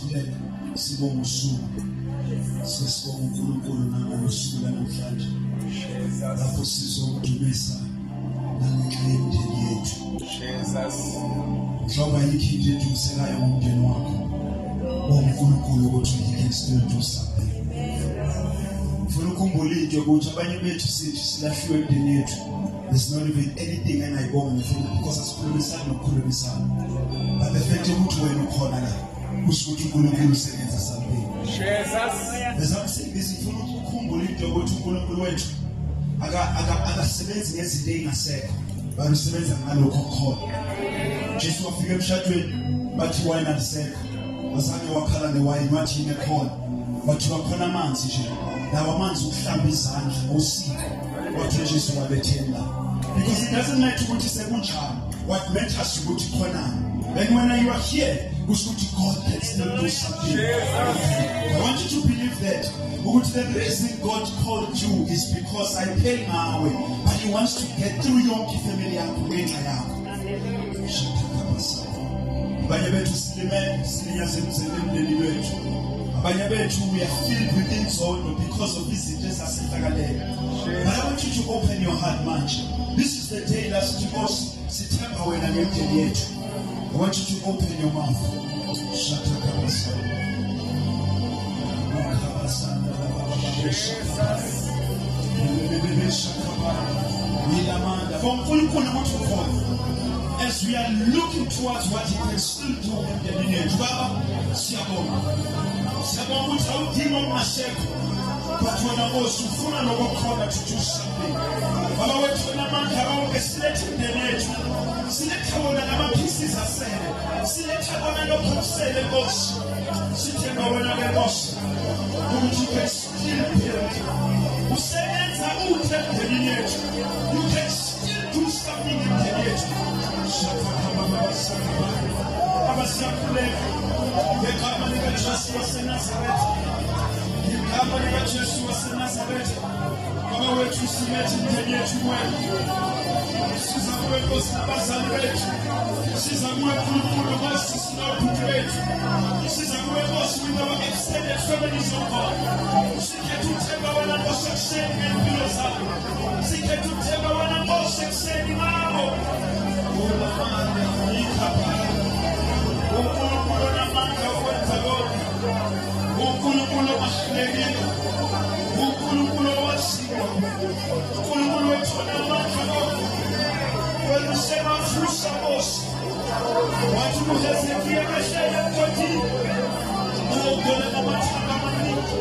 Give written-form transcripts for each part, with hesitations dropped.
Siyabingelela sibonga usuku. Sesibonga uNkulunkulu nangosuku namhlanje. Lapho sizodumisa nangenxa yemindeni yethu. Njengoba yikho into edluliselayo ngomndeni wakho. uNkulunkulu ukuthi he can still do something. Ufuna ukukhumbula into ukuthi abanye bethu sithi silahliwe emndeni yethu. There's not even anything engayibonga ngifuna because asikhulumisana nokukhulumisana. But the fact ukuthi wena ukhona la kusho ukuthi uNkulunkulu usebenza something. Bezamsebenzisa ifuna ukukhumbula into ukuthi uNkulunkulu wethu akasebenzi ngezinto ezingasekho. Bani usebenza ngalokho khona. Jesu wafika emshadweni bathi wine alisekho. Wazame wakhala newine wathi inekhona. Bathi wakhona amanzi nje. Lawa amanzi ukuhlamba izandla ngosiko. Wathi Jesu wabethela. Because it doesn't matter ukuthi sekunjani. What matters ukuthi khonani. And when you are here, God can still do something. I want you to believe that. The reason God called you is because I pay my way, but He wants to get through your family and we are filled with insult because of this. But I want you to open your heart much. This is the day that September when I get yet. I want you to open your mouth. As we are looking towards what He can still do in the lineage, but when I was full of to do something, but I went to the man who selected the nature. Select one of the pieces are said. Select one of the said boss. Sit one of the boss. Who you can still build. Who says I will tell the lineage. You can still do something in the lineage. Shut up, Jesu wa Nazareth. Baba wetu usimeti ndani yetu wewe. Siza kuwepo sabazani wetu. Siza kuwepo mkulu bosi sina upuki wetu. Siza kuwepo with our extended families of God. Siketuteba wanamosha kuseni mbilo zao. Siketuteba wanamosha kuseni mamo. Ula manda ikapa. Ukulu na manga uwenta godi. Ukulu mahlegelo. Ukulu wasiwa. Ukulu wetu na manga godi. Welu sema fursa bosi. Watu kuhezekia kesha ya koti. Muogole na matanga maniko.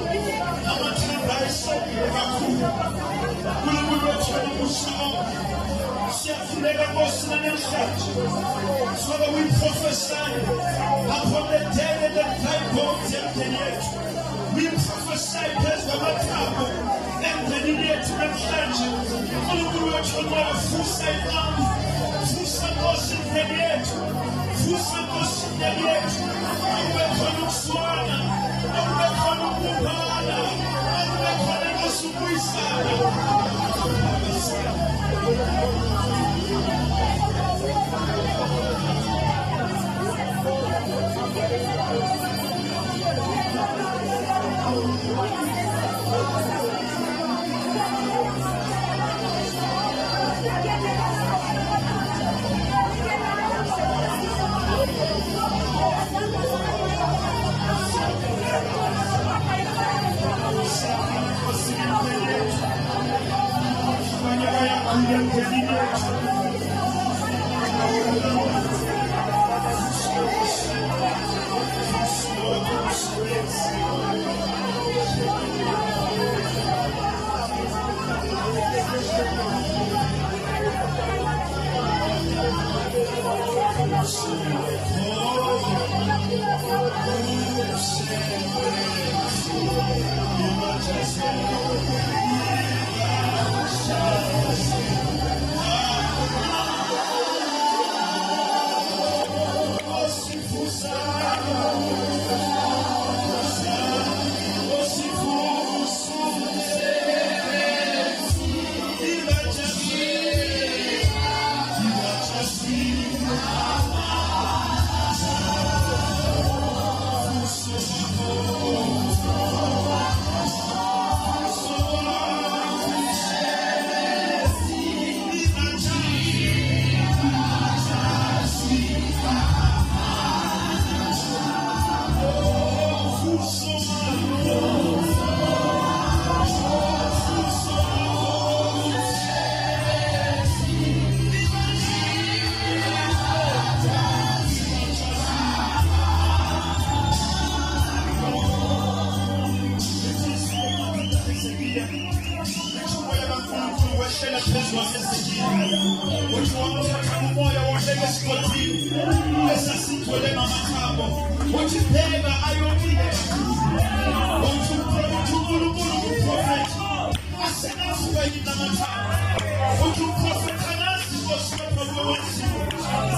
Na matanga iso kakuu. Ukulu wetu na musao. Siafulega bosi na nemshaji. Father, we prophesy upon the dead and the dry bones and the yet. We prophesy as the matabo and the yet nemshaji. Ukulu wetu na fursa imamu. Fursa bosi na yet. Fursa bosi na yet. Uwekono kuswana. Uwekono kubala. Uwekono kusubuisana. Tell us this was the which one take more your legacy for you. Let's see to them on the table. What you pay the IOT? What you prophet? I said that's why you don't have. What you prophet and ask was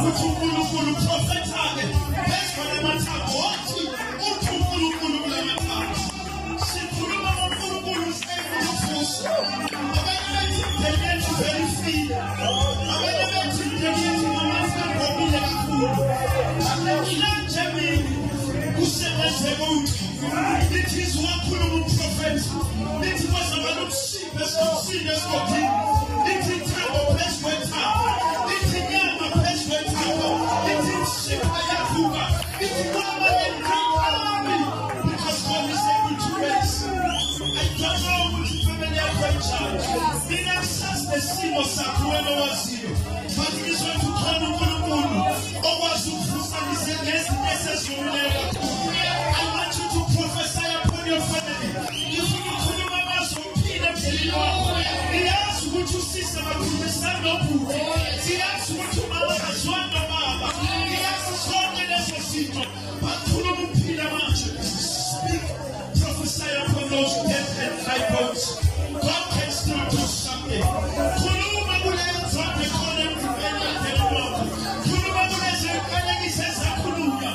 what you prophet target. That's what I'm at. What you it is one prophet. It was about sheep, serious cooking. It is time of place where time. It is young of place where time. It is sheep Ayakuba. It is one man because God is able to raise. I don't know which family I can charge. In access the sin of Sakueno was you. But it is going to come over to Fusan is against necessary. I want you to prophesy upon your family. If you could remember some Peter Pelino, he asked what you see some of the stand up. He asked what you mama has one of Baba. He asked something necessary. But Kulumu Peter Manch, speak, prophesy upon those dead and dry bones. God can still do something. Kulumu Mabule from the corner to any Pelino. Kulumu Mabule says, Kulumu.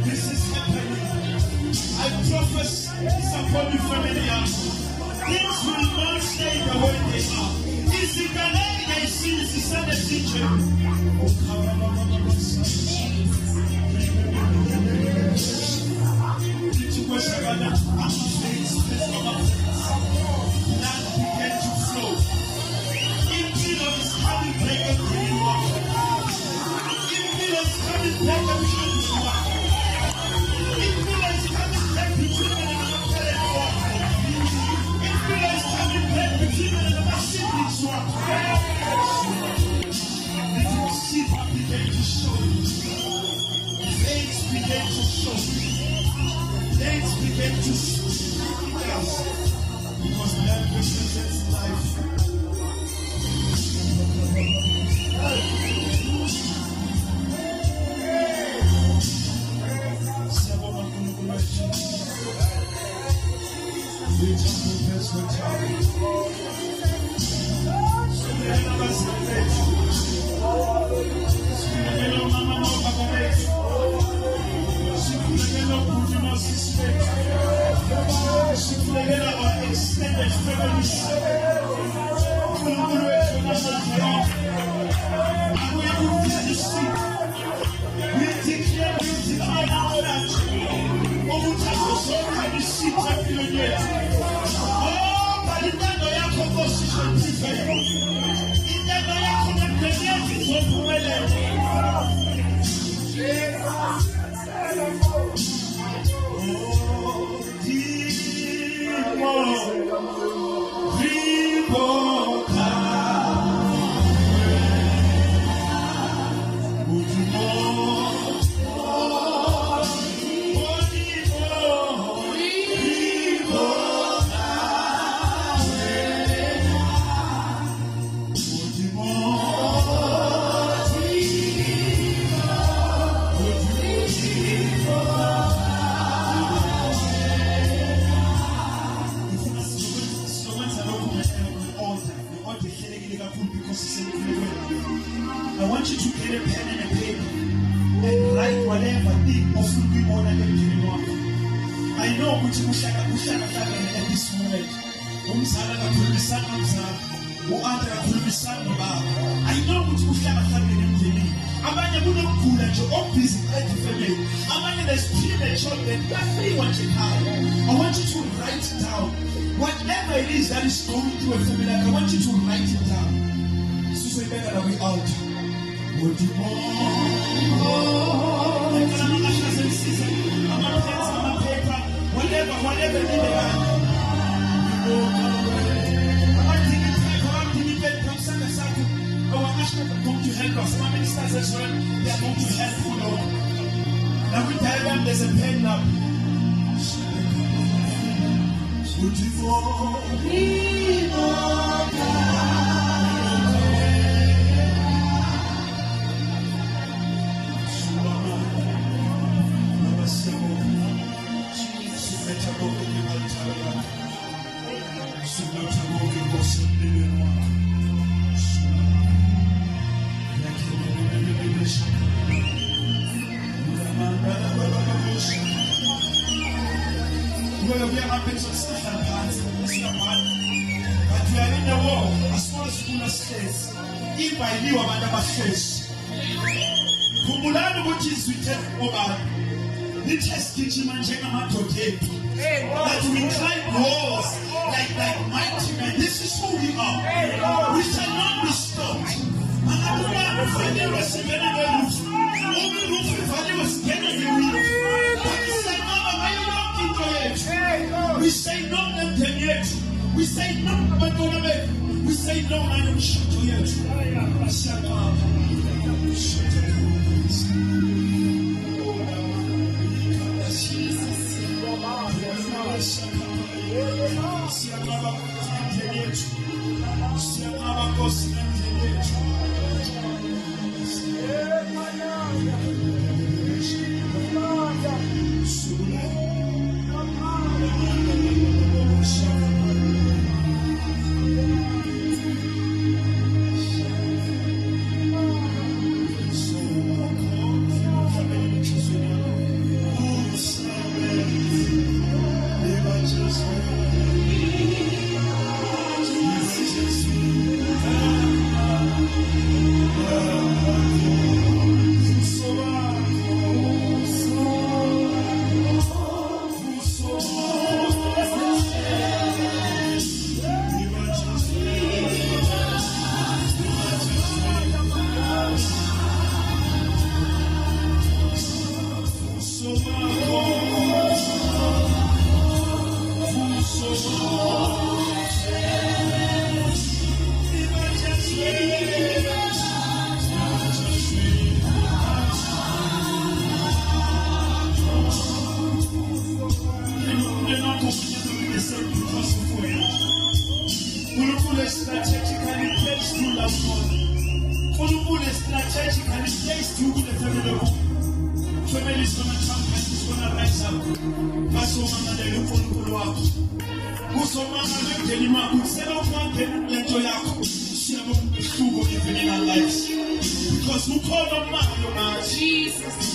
This is happening. I prophesy this upon you, familiar. Things will not stay the way they are. This is the name they see. This is the teacher. Land began to flow. Influence is coming like a green water. Influence is coming like a green water. Influence coming back between the water. Influence coming back between the siblings water. The deceiver began to show. Faith began to show. Faith began to show. Because that represents life. I want you to get a pen and a paper and write whatever thing of we want to do. I know which kushaka at this moment. Umzala kakhulumisana umzala, uAnti kakhulumisana nobaba. I know which kushaka emndeni. Abanye kunokugula nje obusy at the family. Abanye there's premature death. Nothing what you have. I want you to write it down. Whatever it is that is going through a family, I want you to write it down. So we better that we out. Would you whatever it is, our national are going to help us. Our ministers as well, they are going to help you, Lord. Now we tell them there's a pen now. Would you we are not going to stand apart. But we are in the war as far as we stays. If I knew about our face, Kumulano, which is we take over. The test kitchen and Jenamato tape. That we climb walls like mighty men. This is who we are. We shall not be stopped. And I don't want to find the rest of the roof. Only roof if I was getting the roof. We say no, yet. We say no, we say no, I am shut to yet. Because we call on man, Jesus.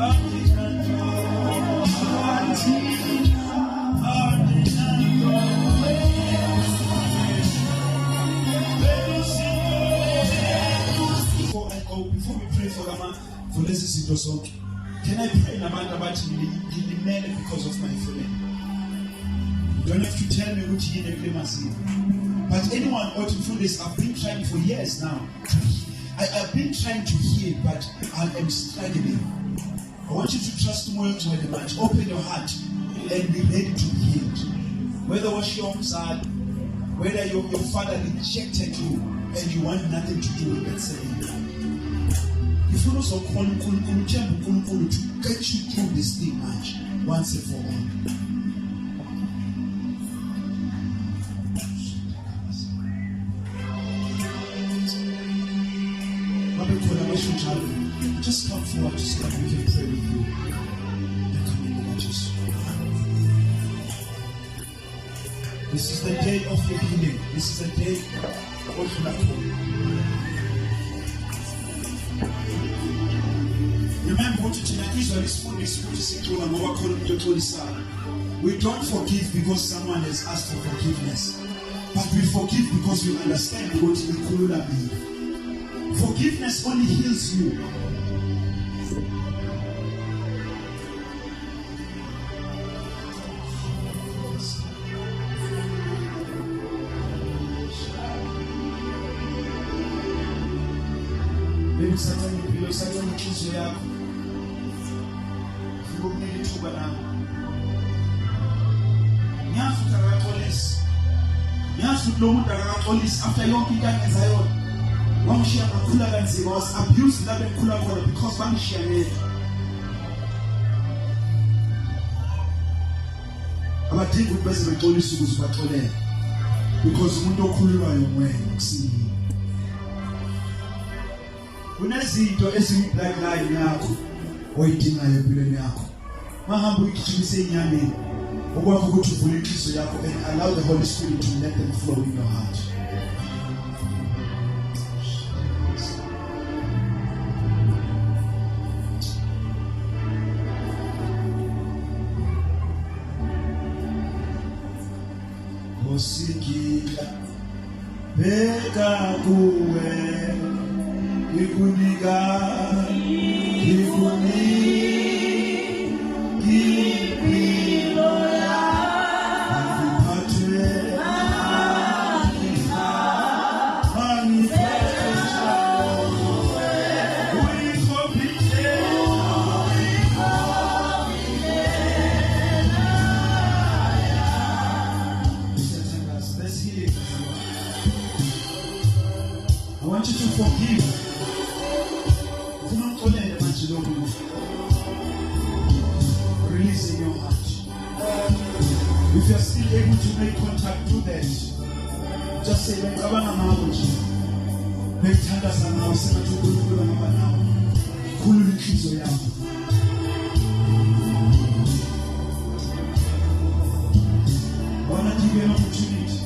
Before we pray for Rama, for this is it. Can I pray in Amanda about the men because of my feeling? You don't have to tell me which you need to. But anyone ought to do this. I've been trying for years now. I've been trying to hear, but I am struggling. I want you to trust more to the match. Open your heart and be ready to be healed. Whether it was your son, whether your father rejected you and you want nothing to do with that saying. If you know so to get you through this thing much once and for all. Just come forward, just come, we can pray with you. And come in and just. This is the day of your healing. This is the day of your miracle. Remember what Israel is for this we don't forgive because someone has asked for forgiveness. But we forgive because we understand what the Kulula means. Forgiveness only heals you. Maybe Satan will choose you out. You will need to go now. Nyafu Taratolis. Nyafu Lomu Taratolis after your Peter and Zion. Wamshia Kula Ganzi was abused that Kula Kola because Wamshia made. But I think we best be told you to go because we don't Kula your way. See. Unazinto ezimplayilayo yakho oyidingayo empilweni yakho mahambe uyikhithise enyameni okwakho ukuthi uvule inhliziyo yakho and allow the Holy Spirit to let them flow in your heart. Osikila beka kuwe Ikunika, I want you to forgive. Release in your heart. If you are still able to make contact, do that. Just say, make Abana Mabuji. Make Tandasana, send to do now. Kulu Kizo Yam. I want to give you an opportunity.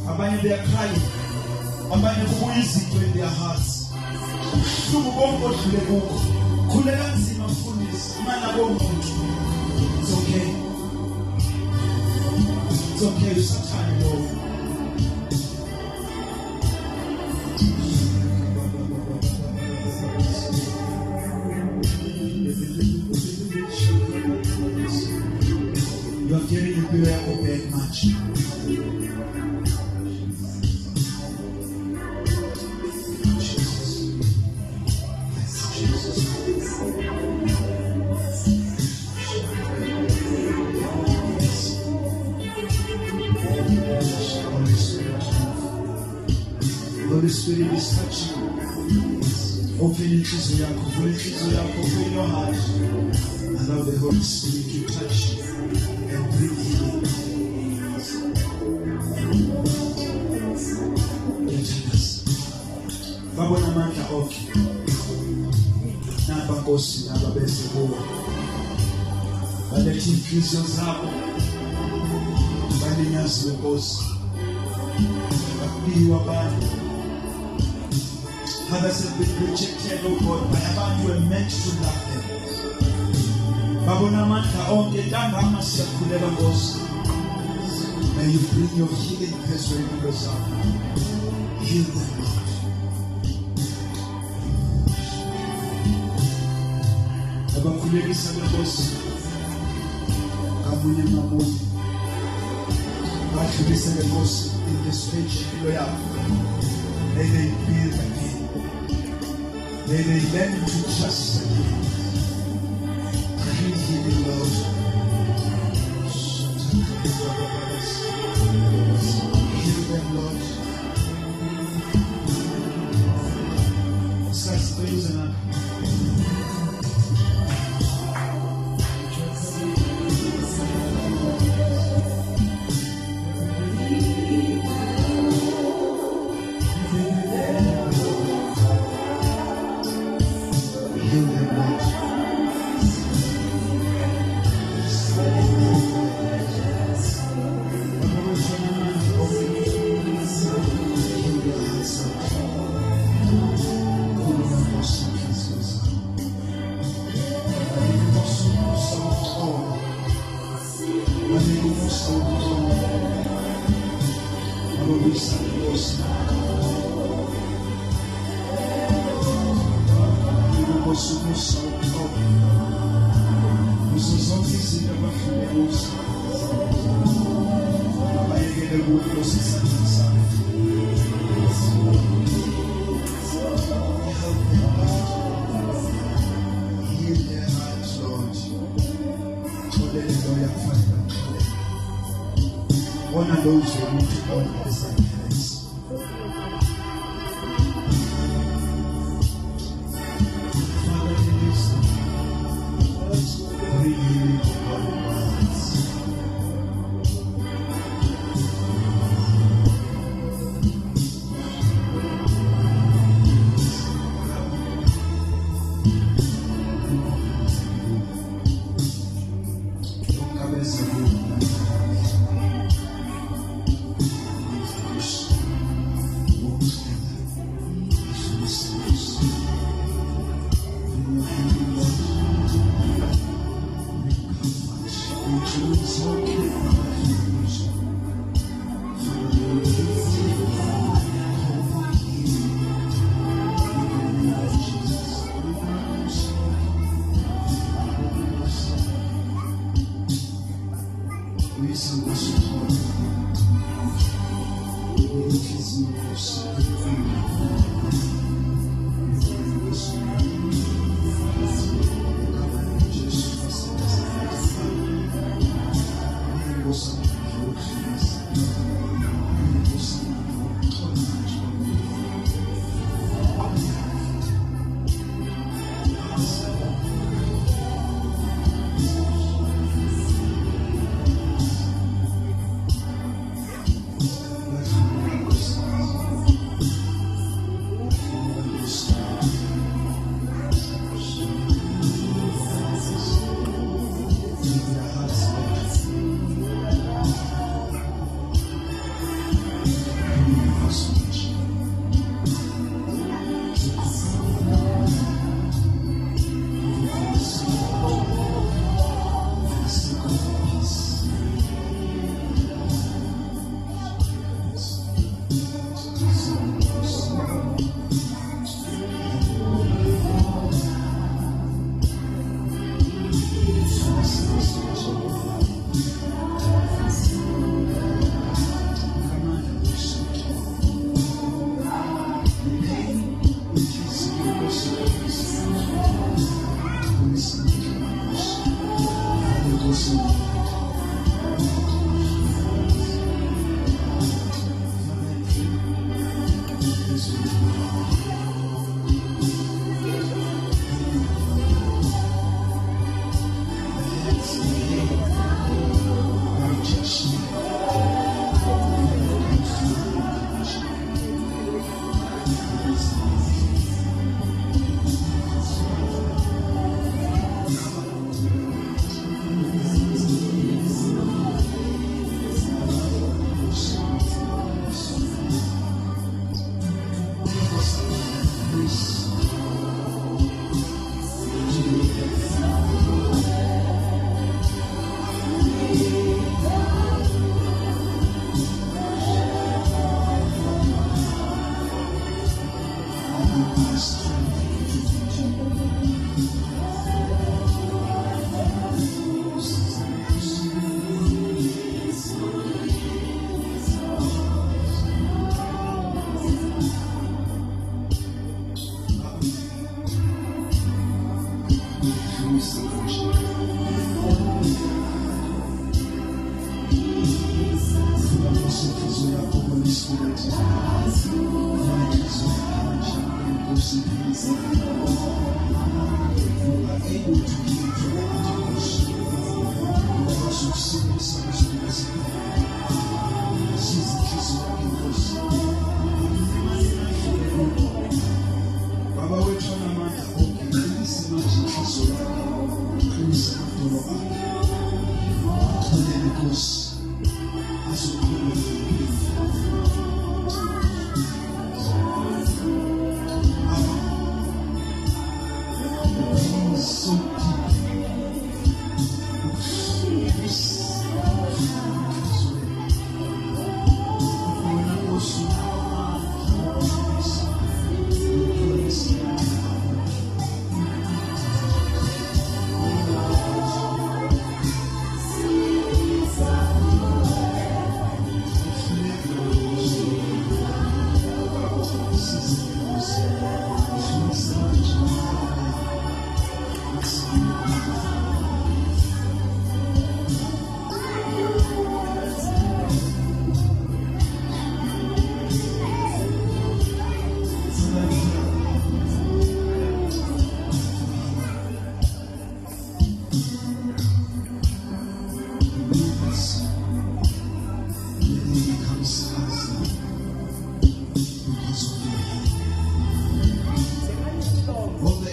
Abani, they are crying. Abani, who is it in their hearts? It's okay. It's okay to sometimes go. You are getting a prayer of very much. Holy Spirit is touching you. Open your heart. Allow the Holy Spirit to touch you and bring healing. Baba namanda oki. Namba kosi namba bese boa. Balethi inhliziyo zabo. Balinyazi kosi. Bakuliwa abantu. Others have been rejected, oh God, by about you are meant to love them. May you bring your healing pressure into yourself. Heal them, Lord. Abakulelisa benkosi kamunye ngamunye badlulise benkosi in the stage impilo yabo. May they build again. May they learn to trust again. Bring healing, Lord. Heal them, Lord. Start praising Him. Honor those who need to honor the sacrifice. Father, release them. Bring healing to all hearts.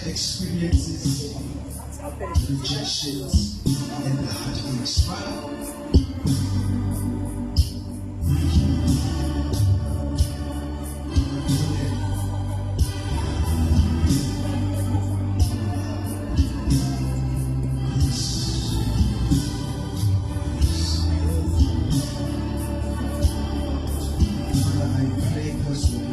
Experiences, rejections, and the heart being smile. I pray personally,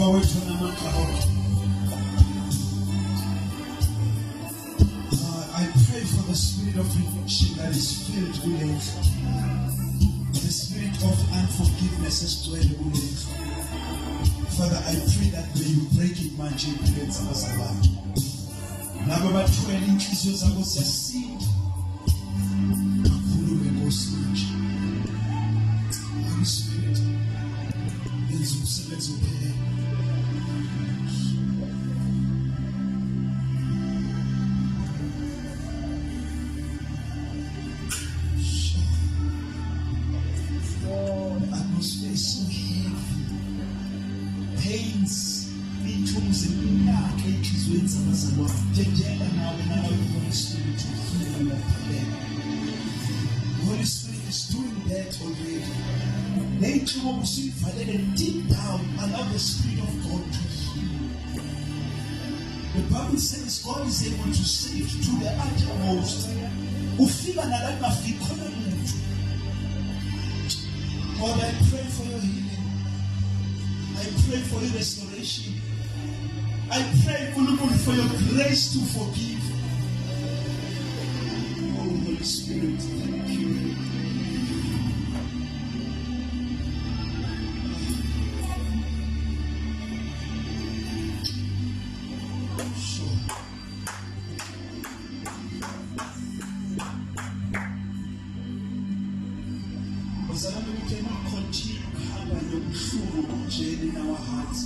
Baba wethu namandla onke. I pray for the spirit of reflection that is filled with the spirit of unforgiveness as to the Father, I pray that may you break it manje impilweni zabazabantu. Labo bathwele inhliziyo zabo ziyasinda. Bakhulume Nkosi manje. Holy Spirit, yenza umsebenzi uphelele. The atmosphere is so heavy. Pains, inhlungu zeminyaka enhliziyweni zabazalwane. Njengoba nawe Holy Spirit ufuna ukuphelela. Holy Spirit is doing that already. Neyinhlungu usivalele deep down, allow the Spirit of God to heal. The Bible says God is able to save to the uttermost. Ufika nala kungafiki khona umuntu. God, I pray for your healing. I pray for your restoration. I pray for your grace to forgive. Oh, Holy Spirit, thank you. We cannot continue in our hearts.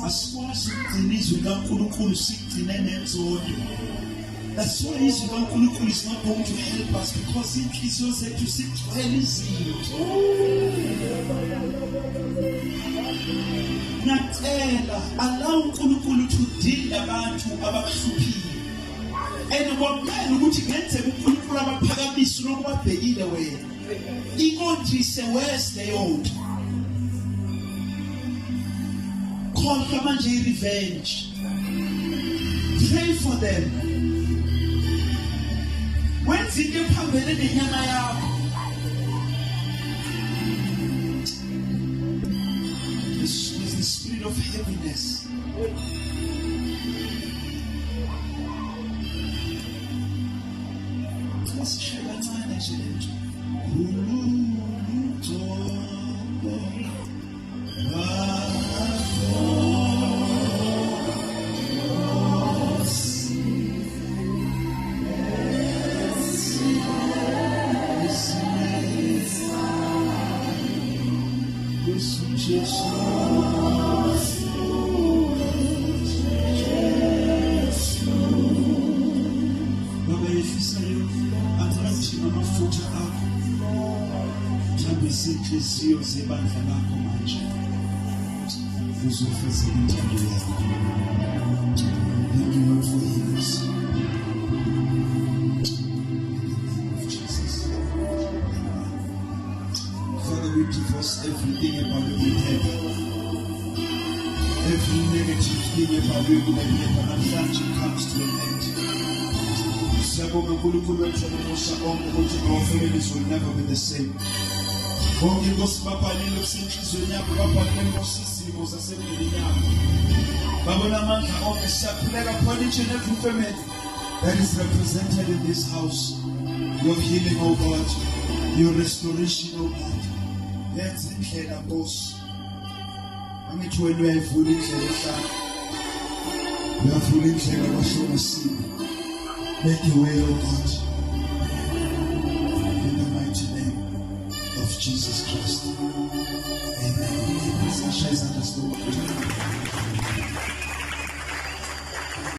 Asikwazi ukugcina izwi kaNkulunkulu sigcine nenzolo. That's why izwi kaNkulunkulu is not going to help us, because inhliziyo zethu sigcwele izinto. Ngiyacela allow uNkulunkulu to deal nabantu abakuhluphile. And kwamele ukuthi ngenzeka uNkulunkulu abaphakamisa lokubabhekile wena. Inkonzo iseweste yonke. Konke manje revenge. Pray for them. Wenza into ephambene nenyama yakho. With the spirit of heaviness. Let's share that mind actually. Inhliziyo zebandla lakho manje uzofeza intando yakho. Thank you, Lord, for this. Jesus. Father, we divorce everything about your head. Every negative thing about your head namhlanje comes to an end. Siyabonga uNkulunkulu wethu nomosha onke ukuthi our families will never be the same. Bonke Nkosi baphalile kusenhlizweni yakho, baphalile Nkosi izimo zasempilweni yakho. Babona amandla onke, siyakhuleka upon each and every family that is represented in this house. Your healing, oh God, your restoration, oh God. Yenza indlela Nkosi. Angithi wena uyayivula indlela ehlala. Uyavula indlela kwasho masini. Make your way, oh God.